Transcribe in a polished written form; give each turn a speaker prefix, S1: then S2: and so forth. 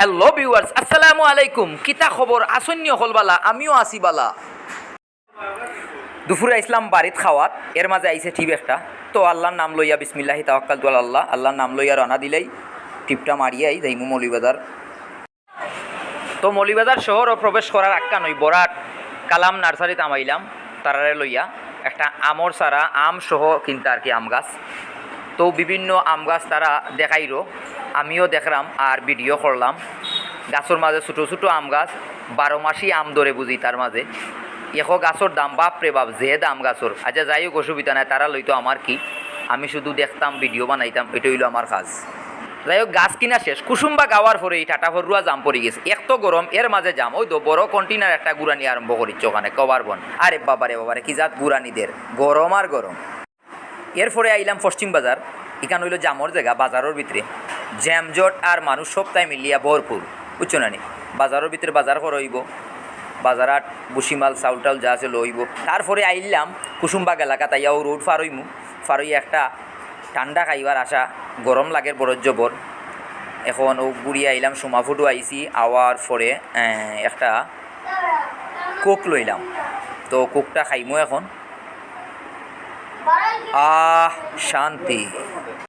S1: Hello viewers, আসসালামু আলাইকুম। কিতা খবর? আসন্য হলবালা, আমিও আসি বালা। দুপুরে আইসলাম বাড়িত খাওয়াত, এর মাঝে আইসে টিপ একটা। তো আল্লাহর নাম লইয়া বিসমিল্লাহি তাওয়াক্কালতু আল্লাহ, আল্লাহর নাম লইয়া রানা দিলেই টিপটা মারিয়াই যাইমু মৌলিবাজার। তো মৌলিবাজার শহরও প্রবেশ করার আক্কা নই বরাট কালাম নার্সারিতে আমাইলাম তারারে লইয়া একটা আমর সারা আম সহ কিনতে আর কি আম গাছ। তো বিভিন্ন আম গাছ তারা দেখাইরো, আমিও দেখলাম আর ভিডিও করলাম। গাছের মাঝে ছোটো ছোটো আম গাছ, 12 মাসই আম ধরে বুঝি তার মাঝে। এখো গাছের দাম বাপরে বাপ, যে দাম গাছের। আচ্ছা যাই হোক, অসুবিধা নাই, তারা লইতো আমার কি, আমি শুধু দেখতাম ভিডিও বানাইতাম, এটা হইলো আমার কাজ। যাই হোক, গাছ কিনা শেষ, কুসুম্বা গাওয়ার পরে এই টাটা ফরুয়া জাম পড়ে গেছে। এত গরম, এর মাঝে জাম। ওই তো বড় কন্টেনার একটা গুড়ানি আরম্ভ করিচ্ছে ওখানে কভার বন। আরে বাবারে কি জাত গুড়ানিদের, গরম আর গরম। এরপরে আইলাম পশ্চিম বাজার। এখানে হইলো জামর জায়গা, বাজারের ভিতরে জ্যামজট আর মানুষ সপ্তাহে মিলিয়া ভরপুর, বুঝছো না নি। বাজারের ভিতরে বাজার করইব, বাজারাত বুসিমাল চাউল টাউল যা আছে লইব। তারপরে আইলাম কুসুমবাগ এলাকা, তাইয়াও রোড ফারইমু। ফারই একটা ঠান্ডা খাইবার আশা, গরম লাগের বড় জবর। এখন ও বুড়ি আইলাম, সোমাফুটু আইসি, আওয়ার পরে একটা কোক লইলাম। তো কোকটা খাইমু এখন। শান্তি।